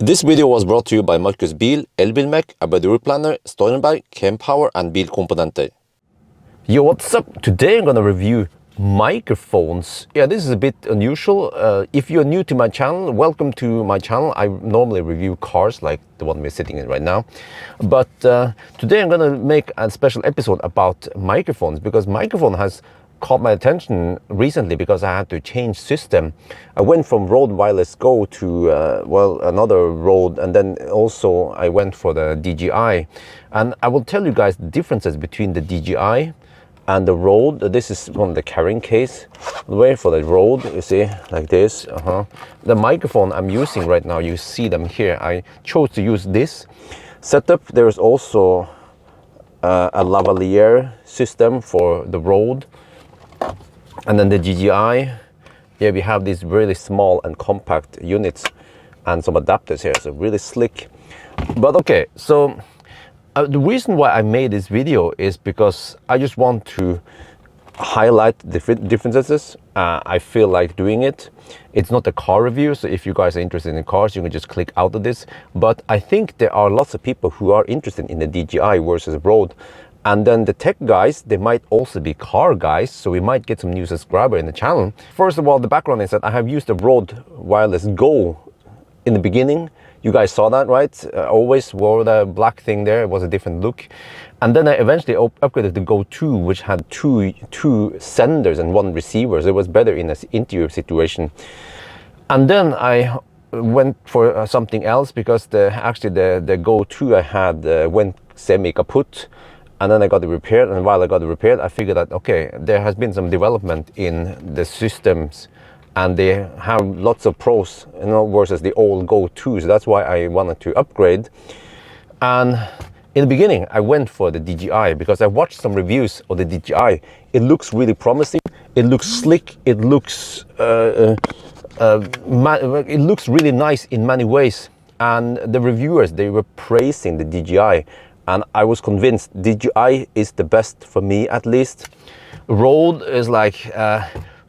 This video was brought to you by Markus Bil, Elbilmek, ABRP, Stormberg, Kempower and Bilkomponenter. Yo, what's up? Today I'm gonna review microphones. Yeah, this is a bit unusual. If you're new to my channel, welcome to my channel. I normally review cars like the one we're sitting in right now. But today I'm gonna make a special episode about microphones because microphone has caught my attention recently because I had to change system. I went from Røde Wireless Go to another Rode, and then also I went for the DJI. And I will tell you guys the differences between the DJI and the Rode. This is one of the carrying case. The way for the Rode, you see, like this. The microphone I'm using right now, you see them here. I chose to use this setup. There is also a lavalier system for the Rode. And then the DJI, yeah, we have these really small and compact units and some adapters here, so really slick. But okay, so the reason why I made this video is because I just want to highlight the differences. I feel like doing it. It's not a car review, so if you guys are interested in cars, you can just click out of this. But I think there are lots of people who are interested in the DJI versus Rode. And then the tech guys, they might also be car guys, so we might get some new subscriber in the channel. First of all, the background is that I have used the Røde Wireless Go in the beginning. You guys saw that, right? I always wore the black thing there. It was a different look. And then I eventually upgraded the Go 2, which had two senders and one receiver. So it was better in an interior situation. And then I went for something else because the Go 2 I had went semi-kaput. And then I got it repaired, and while I got it repaired, I figured that, okay, there has been some development in the systems, and they have lots of pros, you know, versus the old Go 2. So that's why I wanted to upgrade. And in the beginning, I went for the DJI because I watched some reviews of the DJI. It looks really promising. It looks slick. It looks really nice in many ways. And the reviewers, they were praising the DJI. And I was convinced DJI is the best for me, at least. Rode is like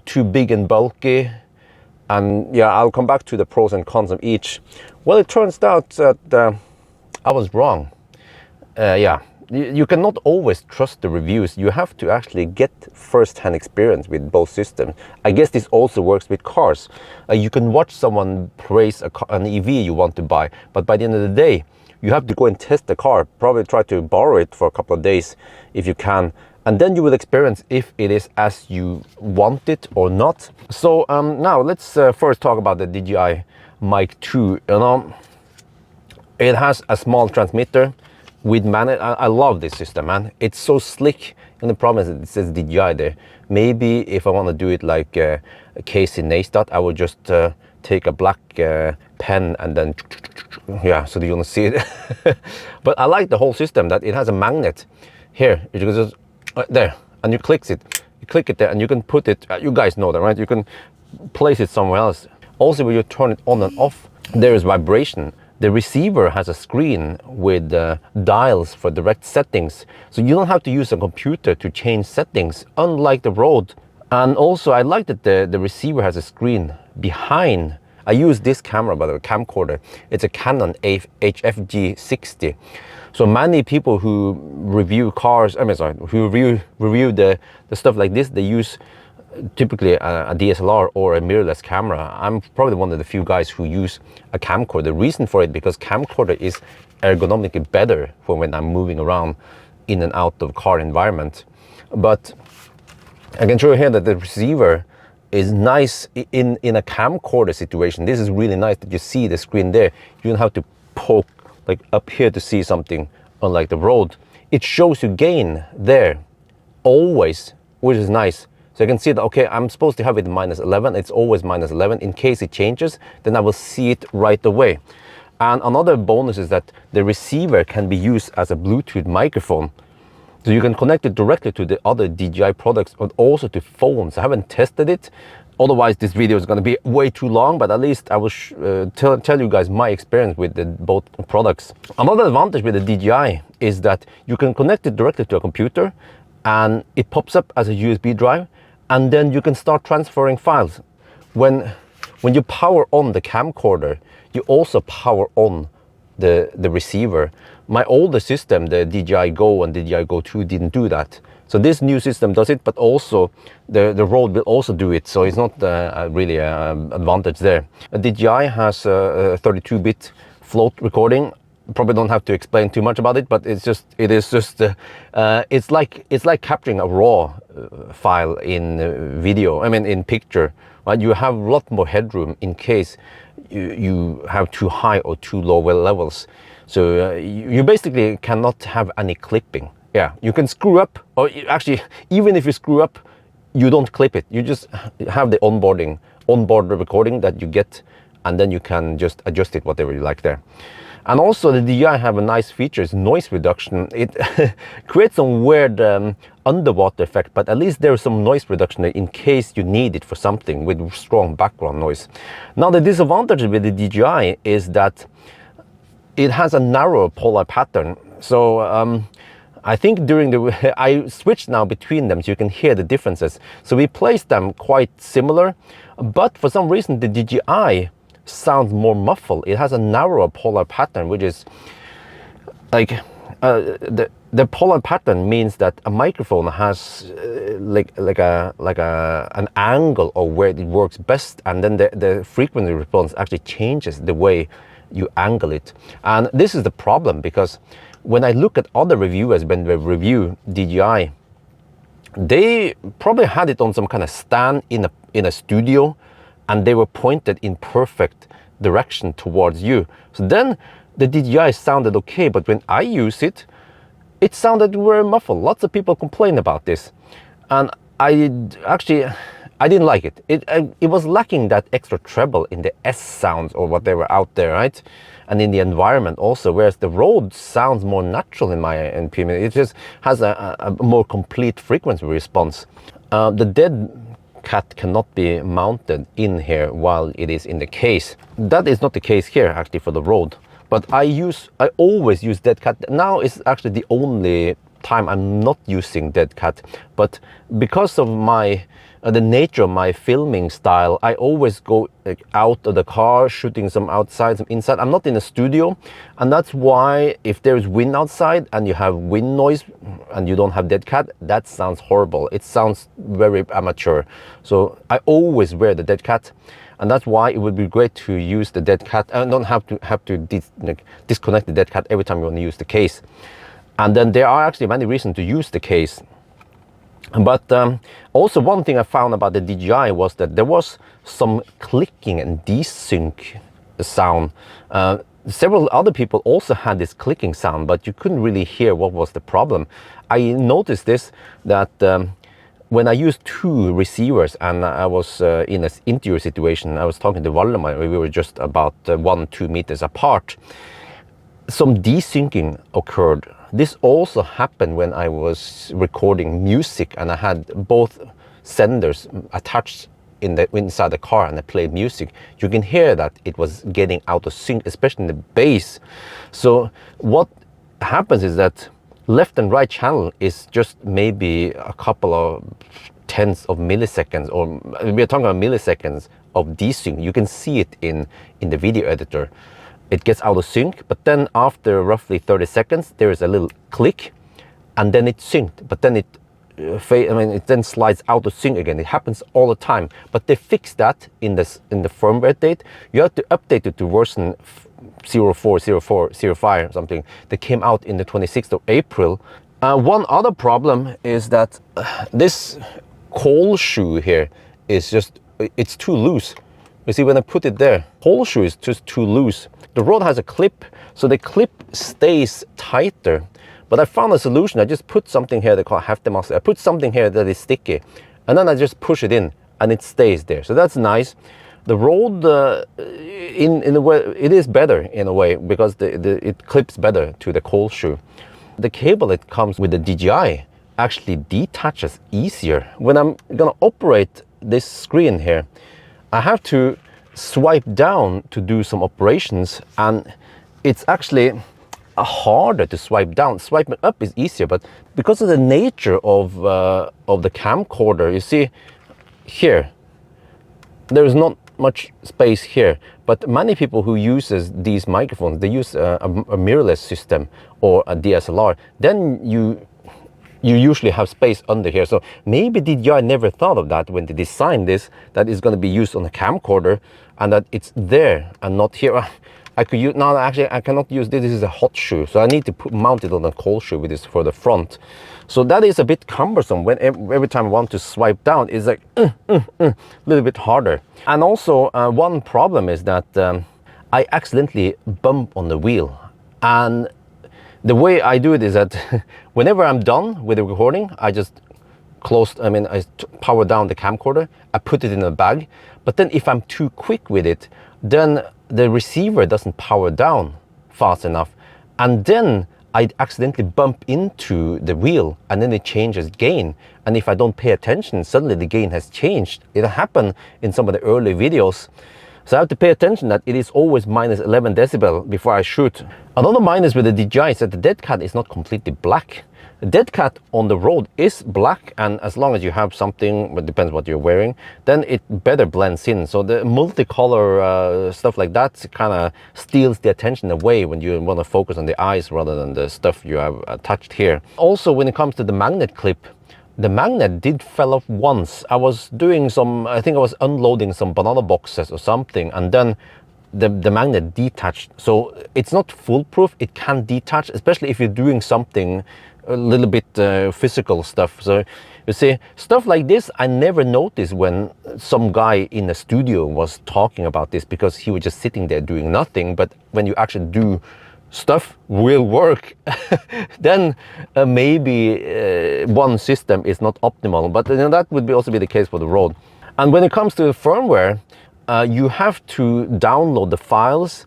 too big and bulky. And yeah, I'll come back to the pros and cons of each. Well, it turns out that I was wrong. Yeah, you cannot always trust the reviews. You have to actually get first-hand experience with both systems. I guess this also works with cars. You can watch someone praise an EV you want to buy, but by the end of the day, you have to go and test the car, probably try to borrow it for a couple of days if you can. And then you will experience if it is as you want it or not. So now let's first talk about the DJI Mic 2. You know, it has a small transmitter with I love this system, man. It's so slick. And the problem is that it says DJI there. Maybe if I want to do it like Casey Neistat, I would just take a black pen and then, yeah, so you don't see it. But I like the whole system that it has a magnet here. You can just there, and you click it there, and you can put it. You guys know that, right? You can place it somewhere else. Also, when you turn it on and off, there is vibration. The receiver has a screen with dials for direct settings, so you don't have to use a computer to change settings, unlike the Rode. And also, I like that the receiver has a screen behind. I use this camera, by the way, camcorder. It's a Canon HFG 60. So many people who review cars, who review the stuff like this, they use typically a DSLR or a mirrorless camera. I'm probably one of the few guys who use a camcorder. The reason for it, because camcorder is ergonomically better for when I'm moving around in and out of car environment. But I can show you here that the receiver is nice in a camcorder situation. This is really nice that you see the screen there. You don't have to poke like up here to see something, unlike the Rode. It shows you gain there always, which is nice. So you can see that, okay, I'm supposed to have it -11. It's always -11. In case it changes, then I will see it right away. And another bonus is that the receiver can be used as a Bluetooth microphone. So you can connect it directly to the other DJI products and also to phones. I haven't tested it. Otherwise, this video is going to be way too long, but at least I will tell you guys my experience with both products. Another advantage with the DJI is that you can connect it directly to a computer and it pops up as a USB drive, and then you can start transferring files. When you power on the camcorder, you also power on the receiver. My older system, the DJI Go and DJI Go 2, didn't do that. So this new system does it, but also the Rode will also do it. So it's not really an advantage there. DJI has a 32-bit float recording. Probably don't have to explain too much about it, but it's like capturing a raw file in video. I mean, in picture. Right? You have a lot more headroom in case you have too high or too low levels. So you basically cannot have any clipping. Yeah, you can screw up, or actually, even if you screw up, you don't clip it. You just have the onboard recording that you get, and then you can just adjust it whatever you like there. And also the DJI have a nice feature, is noise reduction. It creates some weird underwater effect, but at least there's some noise reduction in case you need it for something with strong background noise. Now the disadvantage with the DJI is that it has a narrow polar pattern. So I think I switched now between them so you can hear the differences. So we placed them quite similar, but for some reason the DJI sounds more muffled. It has a narrower polar pattern, which is like the polar pattern means that a microphone has an angle of where it works best, and then the frequency response actually changes the way you angle it. And this is the problem, because when I look at other reviewers when they review DJI, they probably had it on some kind of stand in a studio, and they were pointed in perfect direction towards you. So then the DJI sounded okay, but when I use it, it sounded very muffled. Lots of people complain about this, and I didn't like it. It was lacking that extra treble in the S sounds or whatever out there, right? And in the environment also, whereas the Rode sounds more natural in my opinion. It just has a more complete frequency response. The dead cat cannot be mounted in here while it is in the case. That is not the case here actually for the Rode, but I always use dead cat. Now is actually the only time I'm not using dead cat, but because of the nature of my filming style, I always go out of the car, shooting some outside, some inside. I'm not in a studio, and that's why if there's wind outside and you have wind noise and you don't have dead cat, that sounds horrible. It sounds very amateur. So I always wear the dead cat, and that's why it would be great to use the dead cat and don't have to disconnect the dead cat every time you want to use the case. And then there are actually many reasons to use the case. But also one thing I found about the DJI was that there was some clicking and desync sound. Several other people also had this clicking sound, but you couldn't really hear what was the problem. I noticed this, that when I used two receivers and I was in an interview situation, I was talking to Valdemar, we were just about 1-2 meters apart, some desyncing occurred. This also happened when I was recording music and I had both senders attached inside the car and I played music. You can hear that it was getting out of sync, especially in the bass. So what happens is that left and right channel is just maybe a couple of tenths of milliseconds, or we're talking about milliseconds of desync. You can see it in the video editor. It gets out of sync, but then after roughly 30 seconds, there is a little click, and then it's synced. But then it then slides out of sync again. It happens all the time. But they fixed that in the firmware update. You have to update it to version 04.04.05 or something. That came out in the 26th of April. One other problem is that this coal shoe here is it's too loose. You see, when I put it there, coal shoe is just too loose. The Rode has a clip, so the clip stays tighter. But I found a solution. I just put something here, they call häftemasse. I put something here that is sticky, and then I just push it in, and it stays there. So that's nice. The Rode, in a way, it is better in a way, because it clips better to the coal shoe. The cable that comes with the DJI actually detaches easier. When I'm gonna operate this screen here, I have to swipe down to do some operations, and it's actually harder to swipe down. Swiping up is easier, but because of the nature of the camcorder, you see here, there is not much space here, but many people who uses these microphones, they use a mirrorless system or a DSLR, then you usually have space under here. So maybe DJI never thought of that when they designed this, that it's going to be used on a camcorder and that it's there and not here. I could use, no, actually I cannot use this. This is a hot shoe, so I need to mount it on a cold shoe with this for the front. So that is a bit cumbersome. When every time I want to swipe down, it's like a little bit harder. And also one problem is that I accidentally bump on the wheel. And the way I do it is that whenever I'm done with the recording, I just I power down the camcorder, I put it in a bag. But then if I'm too quick with it, then the receiver doesn't power down fast enough. And then I accidentally bump into the wheel and then it changes gain. And if I don't pay attention, suddenly the gain has changed. It happened in some of the early videos. So I have to pay attention that it is always minus 11 decibel before I shoot. Another minus with the DJI is that the dead cat is not completely black. The dead cat on the road is black, and as long as you have something, it depends what you're wearing, then it better blends in. So the multicolor stuff like that kind of steals the attention away when you want to focus on the eyes rather than the stuff you have attached here. Also, when it comes to the magnet clip, the magnet did fell off once. I was doing some, I think I was unloading some banana boxes or something, and then the magnet detached. So it's not foolproof, it can detach, especially if you're doing something a little bit physical stuff. So you see, stuff like this I never noticed when some guy in a studio was talking about this, because he was just sitting there doing nothing. But when you actually do stuff will work, then maybe one system is not optimal. But that would also be the case for the Rode. And when it comes to the firmware, you have to download the files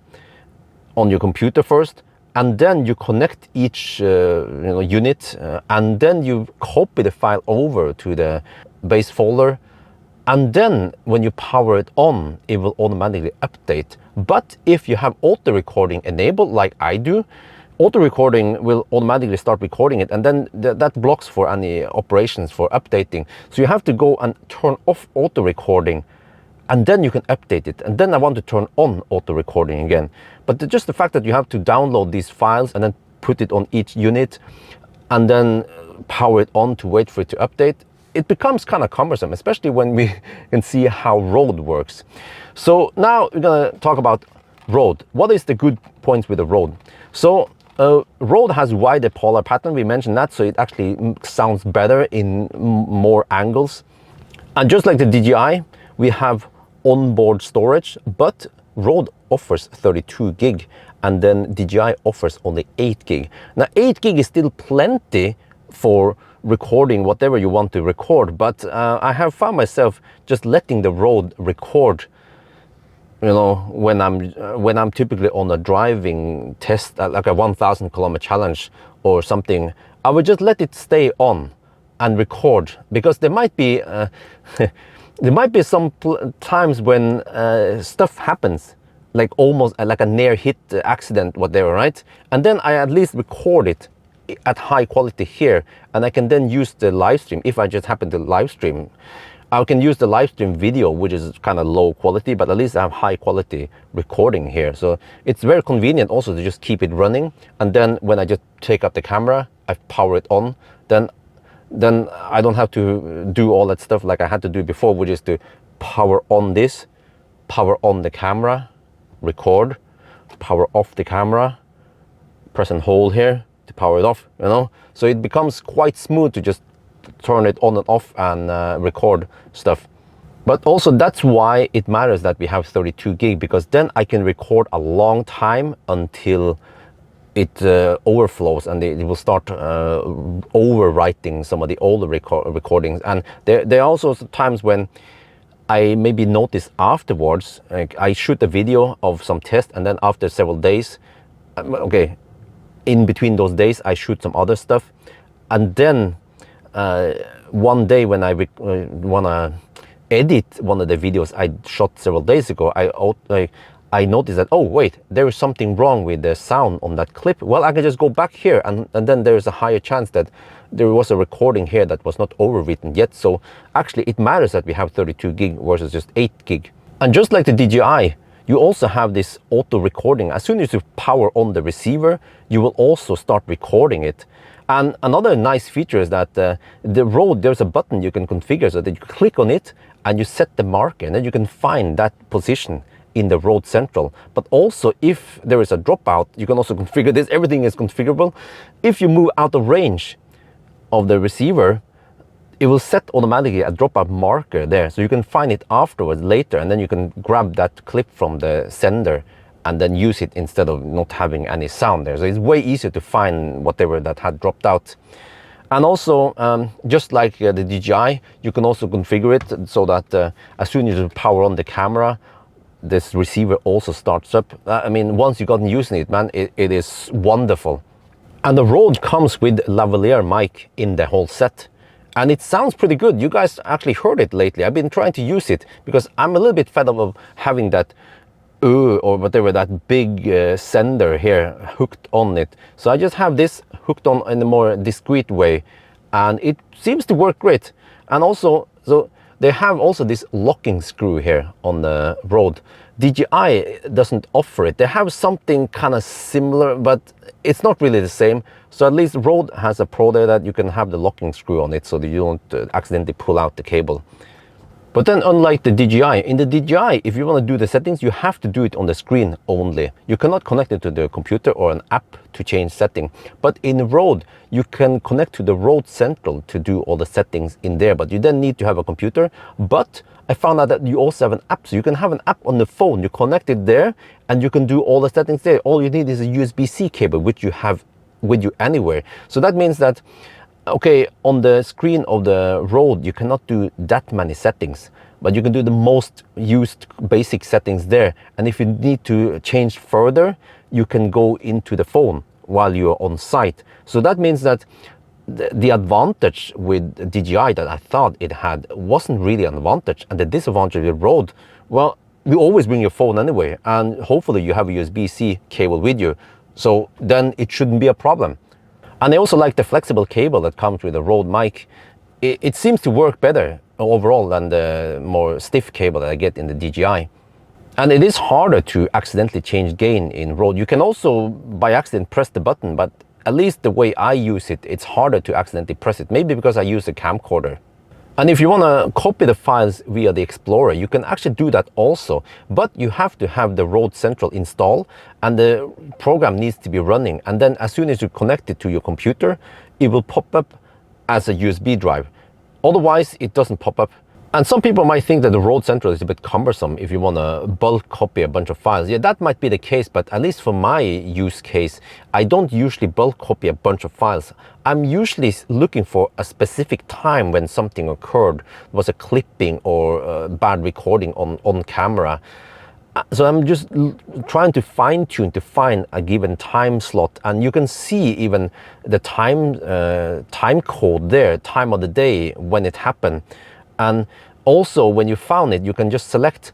on your computer first, and then you connect each unit, and then you copy the file over to the base folder, and then when you power it on, it will automatically update. But if you have auto recording enabled like I do, auto recording will automatically start recording it, and then that blocks for any operations for updating. So you have to go and turn off auto recording, and then you can update it. And then I want to turn on auto recording again. But just the fact that you have to download these files and then put it on each unit and then power it on to wait for it to update, it becomes kind of cumbersome, especially when we can see how Rode works. So now we're gonna talk about Rode. What is the good points with the Rode? So Rode has wider polar pattern, we mentioned that, so it actually sounds better in more angles. And just like the DJI, we have onboard storage, but Rode offers 32 gig and then DJI offers only 8 gig. Now 8 gig is still plenty for recording whatever you want to record, but I have found myself just letting the Rode record, you know, when I'm typically on a driving test, like a 1,000 kilometer challenge or something. I would just let it stay on and record, because there might be there might be some times when stuff happens, like almost like a near hit accident, whatever, right? And then I at least record it at high quality here, and I can then use the live stream. If I just happen to live stream, I can use the live stream video, which is kind of low quality, but at least I have high quality recording here. So it's very convenient also to just keep it running, and then when I just take up the camera, I power it on, then I don't have to do all that stuff like I had to do before, which is to power on this, power on the camera, record, power off the camera, press and hold here to power it off, you know? So it becomes quite smooth to just turn it on and off and record stuff. But also that's why it matters that we have 32 gig, because then I can record a long time until it overflows, and it will start overwriting some of the older recordings. And there are also times when I maybe notice afterwards, like I shoot a video of some test, and then after several days, okay, in between those days I shoot some other stuff, and then one day when I want to edit one of the videos I shot several days ago, I noticed that, oh wait, there is something wrong with the sound on that clip. Well, I can just go back here, and then there is a higher chance that there was a recording here that was not overwritten yet. So actually it matters that we have 32 gig versus just 8 gig. And just like the DJI, you also have this auto recording. As soon as you power on the receiver, you will also start recording it. And another nice feature is that the Rode, there's a button you can configure so that you click on it and you set the marker, and then you can find that position in the Rode Central. But also, if there is a dropout, you can also configure this. Everything is configurable. If you move out of range of the receiver, it will set automatically a dropout marker there, so you can find it afterwards later, and then you can grab that clip from the sender and then use it instead of not having any sound there. So it's way easier to find whatever that had dropped out. And also, just like the DJI, you can also configure it so that as soon as you power on the camera, this receiver also starts up. I mean, once you've gotten using it, man, it is wonderful. And the Rode comes with lavalier mic in the whole set. And it sounds pretty good. You guys actually heard it lately. I've been trying to use it because I'm a little bit fed up of having that or whatever, that big sender here hooked on it. So I just have this hooked on in a more discreet way, and it seems to work great. And also, so they have also this locking screw here on the Rode. DJI doesn't offer it. They have something kind of similar, but it's not really the same. So at least Rode has a Pro there that you can have the locking screw on it so that you don't accidentally pull out the cable. But then, unlike the DJI, in the DJI, if you want to do the settings, you have to do it on the screen only. You cannot connect it to the computer or an app to change setting. But in Rode, you can connect to the Rode Central to do all the settings in there. But you then need to have a computer. But I found out that you also have an app. So you can have an app on the phone. You connect it there and you can do all the settings there. All you need is a USB-C cable, which you have with you anywhere. So that means that, okay, on the screen of the Rode, you cannot do that many settings, but you can do the most used basic settings there. And if you need to change further, you can go into the phone while you're on site. So that means that the advantage with DJI that I thought it had wasn't really an advantage. And the disadvantage with Rode, well, you always bring your phone anyway, and hopefully you have a USB-C cable with you. So then it shouldn't be a problem. And I also like the flexible cable that comes with the Rode mic. It seems to work better overall than the more stiff cable that I get in the DJI. And it is harder to accidentally change gain in Rode. You can also by accident press the button, but at least the way I use it, it's harder to accidentally press it. Maybe because I use a camcorder. And if you want to copy the files via the Explorer, you can actually do that also. But you have to have the Rode Central installed and the program needs to be running. And then as soon as you connect it to your computer, it will pop up as a USB drive. Otherwise, it doesn't pop up. And some people might think that the Rode Central is a bit cumbersome if you want to bulk copy a bunch of files. Yeah, that might be the case, but at least for my use case, I don't usually bulk copy a bunch of files. I'm usually looking for a specific time when something occurred, was a clipping or bad recording on camera. So I'm just trying to fine tune to find a given time slot, and you can see even the time code there, time of the day when it happened. And also when you found it, you can just select,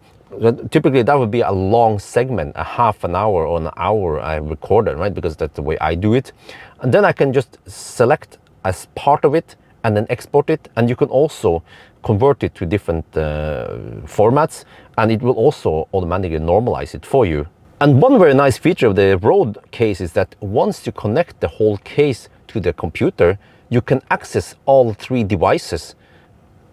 typically that would be a long segment, a half an hour or an hour I recorded, right? Because that's the way I do it. And then I can just select as part of it and then export it. And you can also convert it to different formats, and it will also automatically normalize it for you. And one very nice feature of the Rode case is that once you connect the whole case to the computer, you can access all three devices.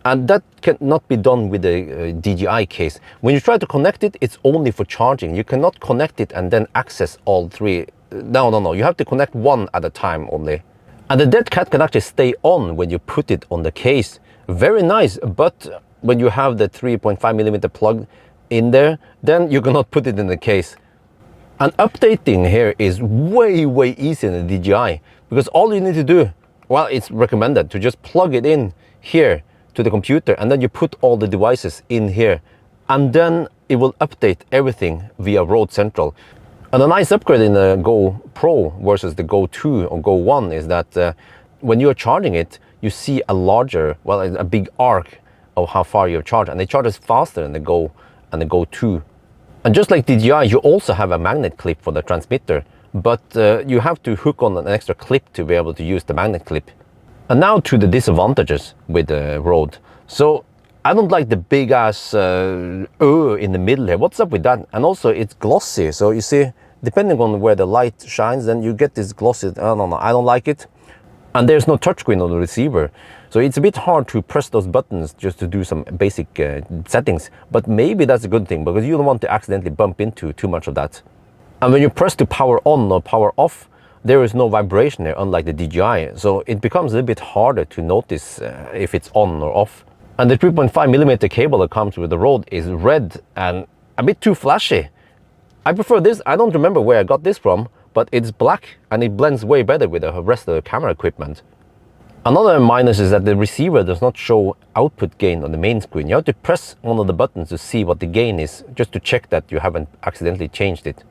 And that cannot be done with the DJI case. When you try to connect it, it's only for charging. You cannot connect it and then access all three. No. You have to connect one at a time only. And the dead cat can actually stay on when you put it on the case. Very nice, but when you have the 3.5mm plug in there, then you cannot put it in the case. And updating here is way easier than the DJI, because all you need to do, well, it's recommended to just plug it in here to the computer, and then you put all the devices in here, and then it will update everything via Rode Central. And a nice upgrade in the Go Pro versus the Go 2 or Go 1 is that when you're charging it, you see a larger, well, a big arc of how far you've charged, and it charges faster than the Go and the Go 2. And just like DJI, you also have a magnet clip for the transmitter, but you have to hook on an extra clip to be able to use the magnet clip. And now to the disadvantages with the Rode. So I don't like the big ass in the middle here. What's up with that? And also it's glossy, so you see, depending on where the light shines, then you get this glossy. I don't know, I don't like it. And there's no touchscreen on the receiver, so it's a bit hard to press those buttons just to do some basic settings. But maybe that's a good thing, because you don't want to accidentally bump into too much of that. And when you press to power on or power off, there is no vibration here, unlike the DJI. So it becomes a little bit harder to notice if it's on or off. And the 3.5mm cable that comes with the Rode is red and a bit too flashy. I prefer this. I don't remember where I got this from, but it's black and it blends way better with the rest of the camera equipment. Another minus is that the receiver does not show output gain on the main screen. You have to press one of the buttons to see what the gain is, just to check that you haven't accidentally changed it.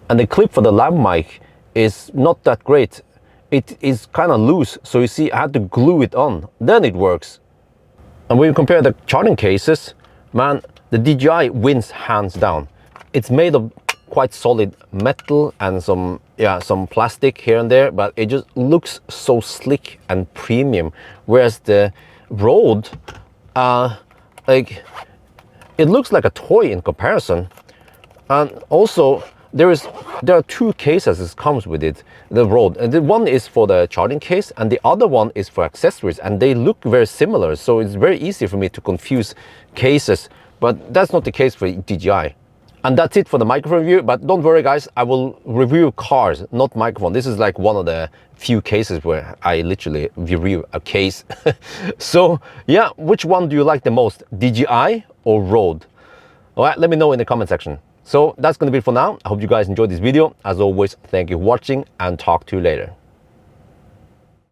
And the clip for the lav mic is not that great. It is kind of loose, so you see I had to glue it on, then it works. And when you compare the charging cases, man, the DJI wins hands down. It's made of quite solid metal and some plastic here and there, but it just looks so slick and premium. Whereas the Rode, like, it looks like a toy in comparison. And also there are two cases that comes with it, the Rode, and the one is for the charging case and the other one is for accessories, and they look very similar, so it's very easy for me to confuse cases. But that's not the case for DJI. And that's it for the microphone review. But don't worry guys, I will review cars, not microphone. This is like one of the few cases where I literally review a case. So yeah, which one do you like the most, DJI or Rode? All right, let me know in the comment section. So that's going to be it for now. I hope you guys enjoyed this video. As always, thank you for watching and talk to you later.